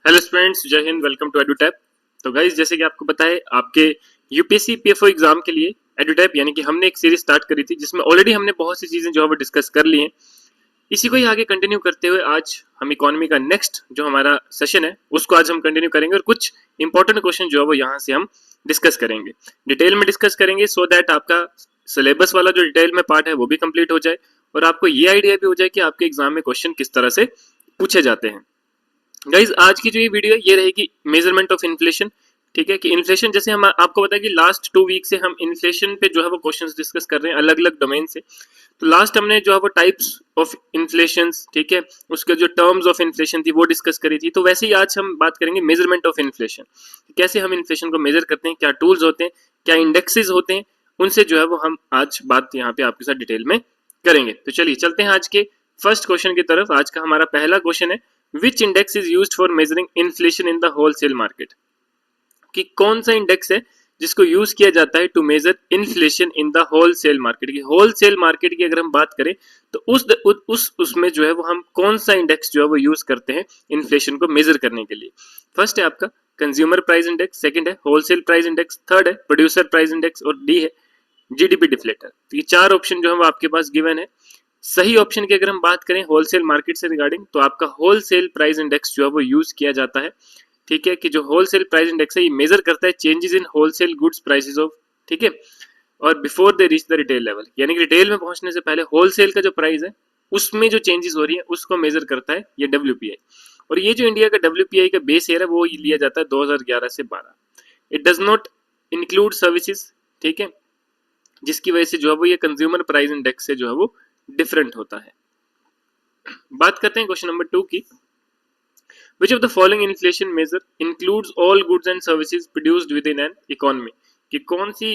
Hello students, जय Hind. Welcome to एडुटैप। तो guys, जैसे कि आपको पता है, आपके यूपीएससी पीएफओ एग्जाम के लिए एडुटैप यानी कि हमने एक सीरीज स्टार्ट करी थी जिसमें ऑलरेडी हमने बहुत सी चीजें जो है वो डिस्कस कर ली हैं। इसी को ही आगे कंटिन्यू करते हुए आज हम इकोनॉमी का नेक्स्ट जो हमारा सेशन है उसको आज हम कंटिन्यू करेंगे और कुछ इंपॉर्टेंट क्वेश्चन जो है वो यहाँ से हम डिस्कस करेंगे, डिटेल में डिस्कस करेंगे, सो दैट आपका सिलेबस वाला जो डिटेल में पार्ट है वो भी कंप्लीट हो जाए और आपको ये आइडिया भी हो जाए कि आपके एग्जाम में क्वेश्चन किस तरह से पूछे जाते हैं। गाइज, आज की जो ये वीडियो है ये रहेगी मेजरमेंट ऑफ इन्फ्लेशन। ठीक है कि इन्फ्लेशन, जैसे हम आपको पता है कि लास्ट 2 वीक से हम इन्फ्लेशन पे जो है वो क्वेश्चंस डिस्कस कर रहे हैं अलग अलग डोमेन से। तो लास्ट हमने जो है वो टाइप्स ऑफ इन्फ्लेशन, ठीक है, उसके जो टर्म्स ऑफ इन्फ्लेशन थी वो डिस्कस करी थी। तो वैसे ही आज हम बात करेंगे मेजरमेंट ऑफ इन्फ्लेशन, कैसे हम इन्फ्लेशन को मेजर करते हैं, क्या टूल्स होते हैं, क्या इंडेक्सेस होते हैं, उनसे जो है वो हम आज बात यहाँ पे आपके साथ डिटेल में करेंगे। तो चलिए चलते हैं आज के फर्स्ट क्वेश्चन की तरफ। आज का हमारा पहला क्वेश्चन है, which index is used for measuring inflation in the wholesale market. कि कौन सा इंडेक्स है जिसको यूज किया जाता है to measure inflation in the wholesale market. की होलसेल मार्केट की अगर हम बात करें तो उसमें जो है वो हम कौन सा इंडेक्स जो है वो यूज करते हैं इन्फ्लेशन को मेजर करने के लिए। फर्स्ट है आपका कंज्यूमर प्राइस इंडेक्स, सेकंड है होलसेल प्राइस इंडेक्स, थर्ड है प्रोड्यूसर प्राइस इंडेक्स और डी है जीडीपी डिफ्लेटर। तो ये चार ऑप्शन जो है वो आपके पास गिवन है। सही ऑप्शन की अगर हम बात करें होलसेल मार्केट से रिगार्डिंग, तो आपका होलसेल प्राइस इंडेक्स जो है वो यूज किया जाता है। ठीक है कि जो होलसेल प्राइस इंडेक्स है ये मेजर करता है changes in wholesale goods prices of, ठीक है, और before they reach the retail level, यानी कि रिटेल में पहुंचने से पहले होलसेल का जो प्राइस है उसमें जो चेंजेस हो रही है उसको मेजर करता है ये डब्ल्यूपीआई। और ये जो इंडिया का डब्ल्यूपीआई का बेस ईयर है वो लिया जाता है 2011 से 12। It does not include services, ठीक है, जिसकी वजह से जो है वो ये कंज्यूमर प्राइस इंडेक्स से जो है वो डिफरेंट होता है। बात करते हैं क्वेश्चन नंबर 2 की। Which of the following inflation measure includes all goods and services produced within an economy? कि कौन सी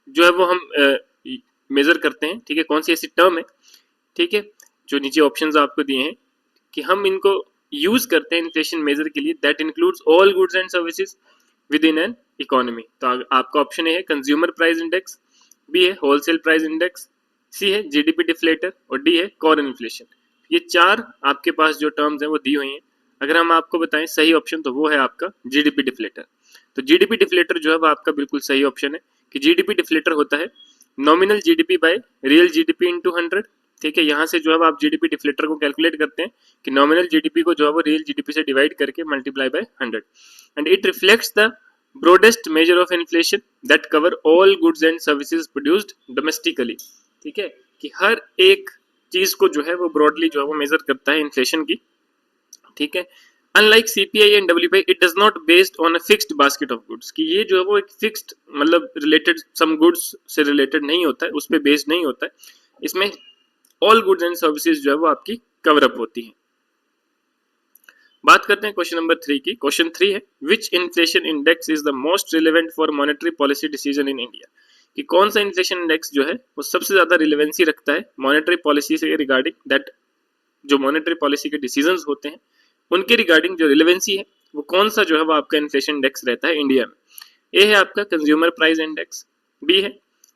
जो है वो हम मेजर करते हैं, ठीक है, कौन सी ऐसी टर्म है, ठीक है, जो नीचे ऑप्शंस आपको दिए हैं कि हम इनको यूज करते हैं इन्फ्लेशन मेजर के लिए, that includes all goods and services with in an economy. तो आपका ऑप्शन ए है कंज्यूमर प्राइस इंडेक्स, बी है होलसेल प्राइस इंडेक्स, सी है जीडीपी डिफ्लेटर और डी है कोर इन्फ्लेशन। ये चार आपके पास जो टर्म्स हैं वो दी हुई हैं। अगर हम आपको बताएं सही ऑप्शन तो वो है आपका जीडीपी डिफ्लेटर। तो जीडीपी डिफ्लेटर जो है वो आपका बिल्कुल सही ऑप्शन है कि जीडीपी डिफ्लेटर होता है nominal GDP by real GDP into 100। ठीक है, यहाँ से जो है आप जीडीपी डिफ्लेटर को कैलकुलेट करते हैं कि नॉमिनल जीडीपी को जो है वो रियल जीडीपी से डिवाइड करके multiply by 100 and it reflects the broadest major of inflation that cover all goods and services produced domestically. ठीक है कि हर एक चीज को जो है वो ब्रॉडली जो है वो मेजर करता है इन्फ्लेशन की। ठीक है, unlike CPI and WPI it does not based on a fixed basket of goods, कि ये जो है वो एक फिक्स्ड मतलब रिलेटेड सम गुड्स से रिलेटेड नहीं होता है, उस पे बेस्ड नहीं होता है। इसमें ऑल गुड्स एंड सर्विसेज जो है वो आपकी कवर अप होती हैं। बात करते हैं क्वेश्चन नंबर 3 की। क्वेश्चन 3 है, which inflation index is the most relevant for monetary policy decision in India. कि कौन सा इन्फ्लेशन इंडेक्स जो है वो सबसे ज्यादा रिलेवेंसी रखता है मॉनेटरी पॉलिसी से रिगार्डिंग, दैट जो मॉनेटरी पॉलिसी के डिसीजंस होते हैं उनके रिगार्डिंग जो रिलेवेंसी है वो कौन सा जो है वो आपका इन्फ्लेशन इंडेक्स रहता है इंडिया में। ए है आपका कंज्यूमर प्राइस इंडेक्स, बी है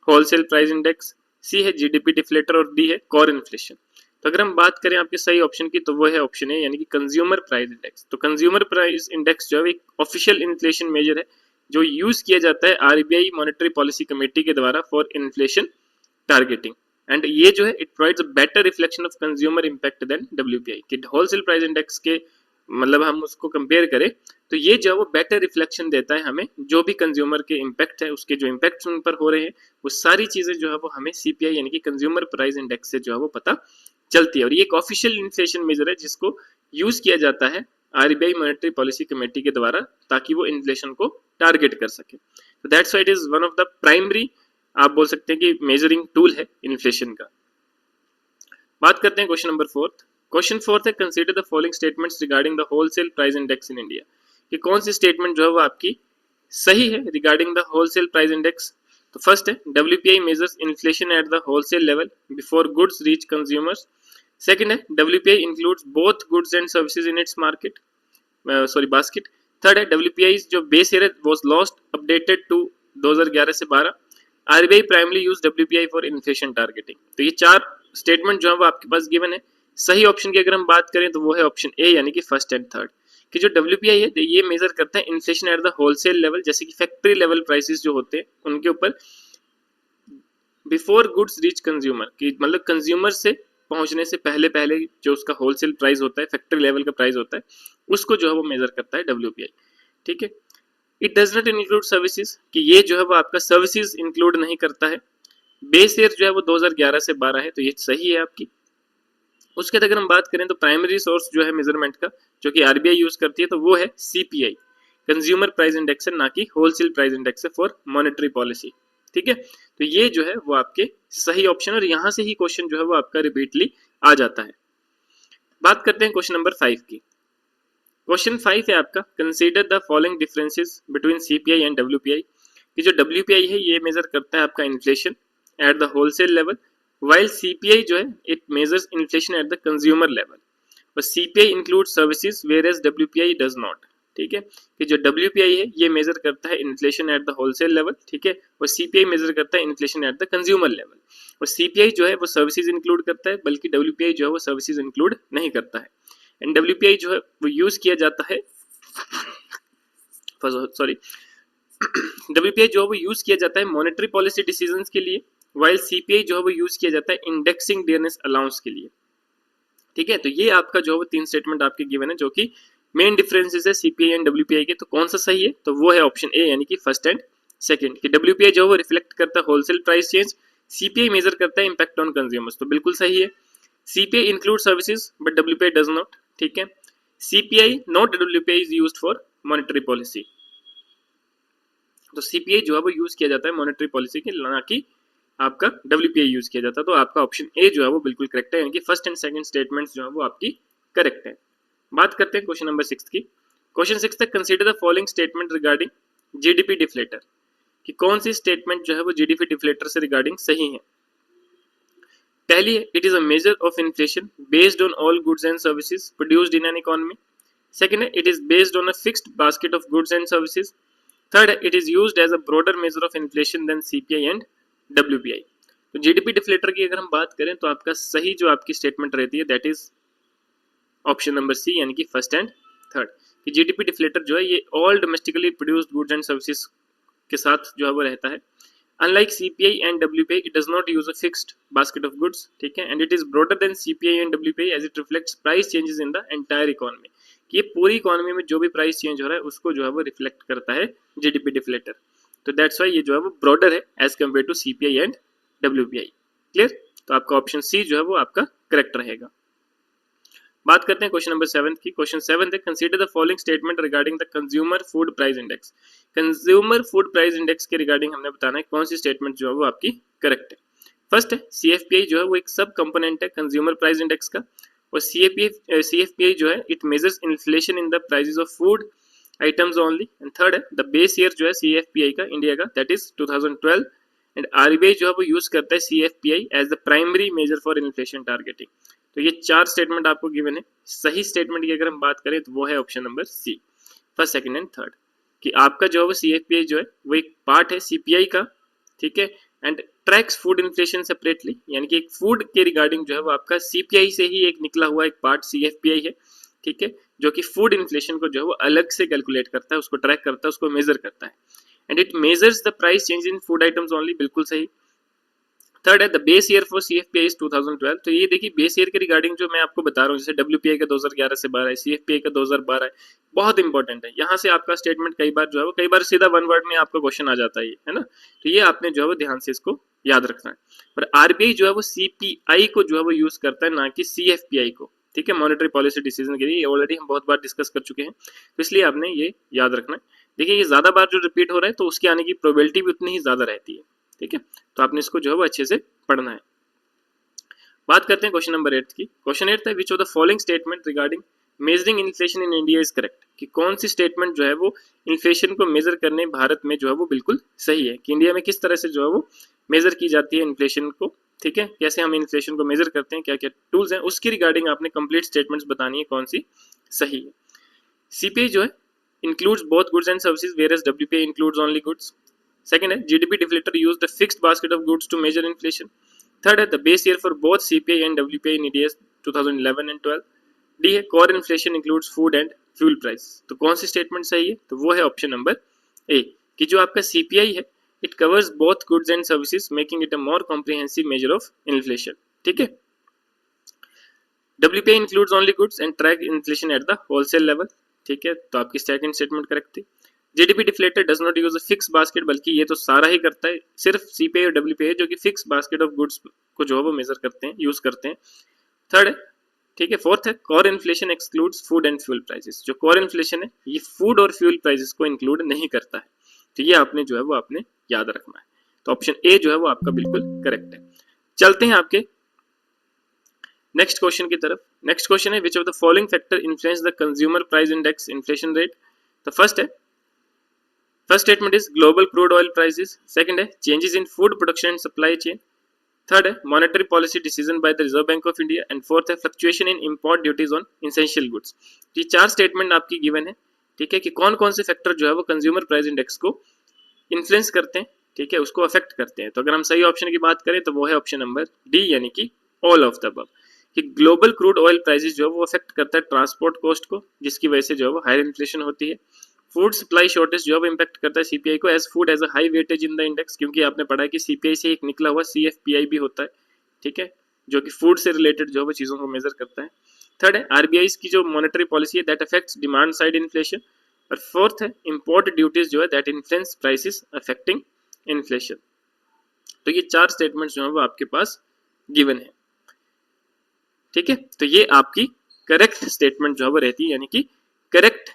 होलसेल प्राइस इंडेक्स, सी है जीडीपी डिफ्लेटर और डी है कोर इन्फ्लेशन। तो अगर हम बात करें आपके सही ऑप्शन की तो वो है ऑप्शन ए यानी कि कंज्यूमर प्राइस इंडेक्स। तो कंज्यूमर प्राइस इंडेक्स जो है एक ऑफिशियल इन्फ्लेशन मेजर है जो यूज किया जाता है आरबीआई मॉनेटरी पॉलिसी कमेटी के द्वारा फॉर इन्फ्लेशन टारगेटिंग एंड ये जो है it provides a better reflection of consumer impact than WPI. कि होलसेल प्राइस इंडेक्स के मतलब हम उसको कंपेयर करें तो ये जो है वो बेटर रिफ्लेक्शन देता है हमें, जो भी कंज्यूमर के इम्पैक्ट है उसके जो इम्पैक्ट उन पर हो रहे हैं वो सारी चीजें जो है वो हमें सीपीआई यानी कि कंज्यूमर प्राइस इंडेक्स से जो है वो पता चलती है। और ये एक ऑफिशियल इन्फ्लेशन मेजर है जिसको यूज किया जाता है आरबीआई मॉनेटरी पॉलिसी कमेटी के द्वारा ताकि वो इन्फ्लेशन को टारगेट कर सके। तो that's why it is one of the primary, आप बोल सकते हैं कि मेजरिंग टूल है इन्फ्लेशन का। बात करते हैं क्वेश्चन नंबर 4। क्वेश्चन 4 है, consider the following statements regarding the wholesale price index in India. कि कौन सी स्टेटमेंट जो है वो आपकी सही है regarding the wholesale price index. तो फर्स्ट है WPI measures inflation at the wholesale level before goods reach consumers. Second है WPI includes both goods and services in its market basket. Third है डब्ल्यूपीआई जो base year was last updated to 2011 से 12। RBI primary use WPI for inflation targeting. तो ये चार statement जो है वो आपके पास गिवन है। सही ऑप्शन की अगर हम बात करें तो वो है ऑप्शन ए यानी कि फर्स्ट एंड थर्ड, कि जो WPI है ये मेजर करता है inflation at the wholesale level, जैसे कि फैक्ट्री लेवल प्राइसेस जो होते हैं उनके ऊपर बिफोर गुड्स रीच कंज्यूमर, कि मतलब कंज्यूमर से पहुंचने से पहले पहले जो उसका होलसेल प्राइस होता है, फैक्ट्री लेवल का प्राइस होता है, उसको जो है वो मेजर करता है WPI। ठीक है, it does not include services, कि ये जो है वो आपका सर्विसेज इंक्लूड नहीं करता है। बेस ईयर जो है वो 2011 से 12 है, तो ये सही है आपकी। उसके बाद अगर हम बात करें तो प्राइमरी सोर्स जो है मेजरमेंट का, जो कि RBI यूज करती है, तो वो है CPI, कंज्यूमर प्राइस इंडेक्स है, ना कि होलसेल प्राइस इंडेक्स है फॉर मॉनेटरी पॉलिसी। ठीक है, तो ये जो है वो आपके सही ऑप्शन, और यहां से ही क्वेश्चन जो है वो आपका रिपीटली आ जाता है। बात करते हैं क्वेश्चन नंबर 5 की। क्वेश्चन 5 है आपका, consider the following differences between CPI and WPI, कि जो WPI है ये मेजर करता है आपका inflation at the wholesale level, while CPI जो है it measures inflation at the consumer level, और CPI includes services whereas WPI does not। ठीक है, कि जो WPI है ये मेजर करता है inflation at the wholesale level, ठीक है, और CPI मेजर करता है inflation at the consumer level, और CPI जो है वो सर्विसेज इंक्लूड करता है, बल्कि WPI जो है वो सर्विसेज इंक्लूड नहीं करता है। एंड WPI जो है वो यूज किया जाता है सॉरी WPI जो है वो यूज किया जाता है मॉनेटरी पॉलिसी डिसीजंस के लिए, वाइल CPI जो है वो यूज किया जाता है इंडेक्सिंग डियरनेस अलाउंस के लिए। ठीक है, तो ये आपका जो है वो 3 स्टेटमेंट आपके गिवन है, जो कि मेन डिफरेंसेस है CPI एंड WPI के। तो कौन सा सही है, तो वो है ऑप्शन ए, यानी कि फर्स्ट एंड सेकंड, कि WPI जो है वो रिफ्लेक्ट करता है wholesale price change, CPI measure करता है इंपैक्ट ऑन कंज्यूमर्स, तो बिल्कुल सही है। CPI include services but WPI does not. ठीक है, CPI not WPI is used for monetary policy, तो CPI जो है वो यूज किया जाता है मॉनेटरी पॉलिसी के, ना कि आपका WPI यूज किया जाता है। तो आपका ऑप्शन ए जो है वो बिल्कुल करेक्ट है, यानी कि फर्स्ट एंड सेकंड स्टेटमेंट्स जो है वो आपकी करेक्ट है। बात करते हैं क्वेश्चन नंबर 6 की। क्वेश्चन 6 तक consider the following statement regarding GDP deflator, कि कौन सी स्टेटमेंट जो है वो GDP डिफ्लेटर से रिगार्डिंग सही है। पहली है, it is a measure of inflation based on all goods and services produced in an economy. Second है, it is based on a fixed basket of goods and services. Third है, it is used as a broader measure of inflation than CPI and WPI। तो GDP deflator की अगर हम बात करें तो आपका सही जो आपकी स्टेटमेंट रहती है that is option number C, यानी कि फर्स्ट एंड थर्ड, कि GDP डिफ्लेटर जो है ये all domestically produced goods and services के साथ जो है वो रहता है। Unlike CPI and WPI, it does not use a fixed basket of goods, ठीक है, and it is broader than CPI and WPI as it reflects price changes in the entire economy, कि ये पूरी इकोनॉमी में जो भी price change हो रहा है उसको जो है वो रिफ्लेक्ट करता है GDP डिफ्लेटर। तो दैट्स वाई ये जो है वो ब्रॉडर है as compared to CPI and WPI। Clear, तो आपका ऑप्शन सी जो है वो आपका करेक्ट रहेगा। बात करते हैं क्वेश्चन नंबर 7 की। क्वेश्चन 7 है, consider the following statement regarding the consumer food price index. Consumer food price index के रिगार्डिंग हमने बताना है कौन सी स्टेटमेंट जो है वो आपकी करेक्ट है। फर्स्ट है, CFPI जो है वो एक सब कंपोनेंट है कंज्यूमर प्राइस इंडेक्स का, और CFPI जो है it measures inflation in the prices of food items only. And third है, द बेस ईयर जो है CFPI का इंडिया का दैट इज 2012, एंड RBI जो है वो यूज करता है CFPI as the primary measure for inflation targeting. तो ये 4 स्टेटमेंट आपको गिवन है। सही स्टेटमेंट की अगर हम बात करें तो वो है option number C, first second and third, कि आपका जो है वो CFPI जो है वो एक पार्ट है CPI का, ठीक है, and tracks food inflation separately, यानी कि एक फूड के रिगार्डिंग जो है वो आपका CPI से ही एक निकला हुआ एक पार्ट CFPI है, ठीक है, जो कि फूड इन्फ्लेशन को जो है वो अलग से कैलकुलेट करता है, उसको ट्रैक करता है, उसको मेजर करता है, and it measures the price change in food items only, बिल्कुल सही। थर्ड है, the base year for CFPI is 2012। तो ये देखिए बेस ईयर के रिगार्डिंग जो मैं आपको बता रहा हूँ, जैसे WPI का 2011 से 12 है, CFPI का 2012 है, बहुत इंपॉर्टेंट है। यहाँ से आपका स्टेटमेंट कई बार जो है वो कई बार सीधा वन वर्ड में आपका क्वेश्चन आ जाता है ना, तो ये आपने जो है वो ध्यान से इसको याद रखना है। पर RBI जो है वो CPI को जो है वो यूज करता है, ना कि CFPI को, ठीक है, मॉनेटरी पॉलिसी डिसीजन के लिए। ऑलरेडी हम बहुत बार डिस्कस कर चुके हैं, तो इसलिए आपने ये याद रखना है। देखिए ये ज्यादा बार जो रिपीट हो रहा है तो उसके आने की प्रोबेबिलिटी भी उतनी ही ज्यादा रहती है, ठीक है, तो आपने इसको जो है वो अच्छे से पढ़ना है। बात करते हैं क्वेश्चन नंबर 8 की। क्वेश्चन 8 है, which of the following statement regarding measuring inflation in India is correct, कि कौन सी स्टेटमेंट जो है वो इन्फ्लेशन को मेजर करने भारत में जो है वो बिल्कुल सही है, कि इंडिया में किस तरह से जो है वो मेजर की जाती है इन्फ्लेशन को, ठीक है, कैसे हम इन्फ्लेशन को मेजर करते हैं, क्या क्या टूल्स हैं, उसकी रिगार्डिंग आपने कंप्लीट स्टेटमेंट्स बतानी है कौन सी सही है। CPI जो है includes both goods and services, whereas WPI includes only goods. Second है, GDP deflator used a fixed basket of goods to measure inflation. Third है, the base year for both CPI and WPI in India is 2011 and 12. D है, core inflation includes food and fuel price. तो कौन सी statement सही है? तो वो है option number A कि जो आपका सीपीआई है it covers both goods and services making it a more comprehensive major of inflation. ठीक है, WPI includes only goods and track inflation at the wholesale level. ठीक है, तो आपकी सेकंड स्टेटमेंट करेक्ट थी। GDP deflator does not use a fix basket, बल्कि ये तो सारा ही करता है, सिर्फ सीपीआई और डब्ल्यूपीआई जो कि फिक्स बास्केट ऑफ गुड्स को जो है वो मेजर करते हैं, यूज करते हैं। थर्ड है, ठीक है, फोर्थ है core inflation excludes food and fuel prices. जो कोर इन्फ्लेशन है ये फूड और फ्यूल प्राइसेस को इंक्लूड नहीं करता है। तो ये आपने जो है वो आपने याद रखना है। तो ऑप्शन ए जो है वो आपका बिल्कुल करेक्ट है। चलते हैं आपके नेक्स्ट क्वेश्चन की तरफ। नेक्स्ट क्वेश्चन है which of the following factor influence the consumer price index inflation rate. तो first statement is global crude oil prices. Second है changes in food production and supply chain. Third है monetary policy decision by the Reserve Bank of India. And fourth है fluctuation in import duties on essential goods. ये चार statement आपकी given है। ठीक है, कि कौन कौन से फैक्टर जो है वो कंज्यूमर प्राइस इंडेक्स को इन्फ्लुएंस करते हैं, ठीक है, उसको अफेक्ट करते हैं। तो अगर हम सही ऑप्शन की बात करें तो वो है ऑप्शन नंबर डी, यानी कि ऑल ऑफ द अबव। कि ग्लोबल क्रूड ऑयल प्राइसेस जो है वो अफेक्ट करता है ट्रांसपोर्ट कॉस्ट को, जिसकी वजह से जो है वो हायर इन्फ्लेशन होती है। फूड सप्लाई शॉर्टेज जो है वो इम्पैक्ट करता है सीपीआई को, as food as a high weightage in the index, क्योंकि आपने पढ़ा है कि सीपीआई से एक निकला हुआ सीएफपीआई भी होता है, ठीक है, जो कि फूड से रिलेटेड जो है वो चीजों को मेजर करता है। थर्ड है आरबीआई की जो मॉनेटरी पॉलिसी है that affects demand side inflation. और फोर्थ है इंपोर्ट ड्यूटीज जो है that influence prices affecting inflation. तो ये चार स्टेटमेंट्स जो है वो आपके पास गिवन है। ठीक है, तो ये आपकी करेक्ट स्टेटमेंट जो है वो रहती है, यानी कि करेक्ट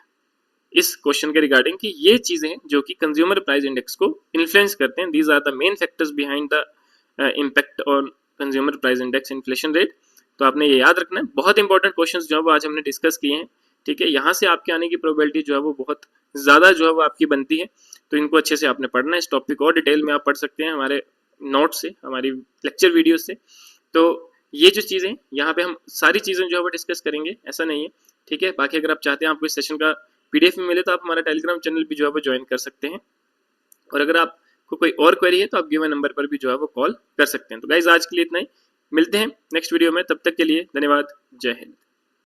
इस क्वेश्चन के रिगार्डिंग कि ये चीजें हैं जो कि कंज्यूमर प्राइस इंडेक्स को इन्फ्लुएंस करते हैं। These are the main factors behind the impact on consumer price index inflation rate. तो आपने ये याद रखना है। बहुत इंपॉर्टेंट क्वेश्चंस जो है वो आज हमने डिस्कस किए हैं। ठीक है, यहाँ से आपके आने की प्रोबेबिलिटी जो है वो बहुत ज्यादा जो है वो आपकी बनती है। तो इनको अच्छे से आपने पढ़ना है। इस टॉपिक और डिटेल में आप पढ़ सकते हैं हमारे नोट से, हमारी लेक्चर वीडियो से। तो ये जो चीजें यहाँ पे हम सारी चीजें जो है वो डिस्कस करेंगे, ऐसा नहीं है। ठीक है, बाकी अगर आप चाहते हैं आपको इस सेशन का पीडीएफ में मिले तो आप हमारा टेलीग्राम चैनल भी जो है वो ज्वाइन कर सकते हैं। और अगर आपको कोई और क्वेरी है तो आप गिवन नंबर पर भी जो है वो कॉल कर सकते हैं। तो गाइज आज के लिए इतना ही, मिलते हैं नेक्स्ट वीडियो में, तब तक के लिए धन्यवाद, जय हिंद।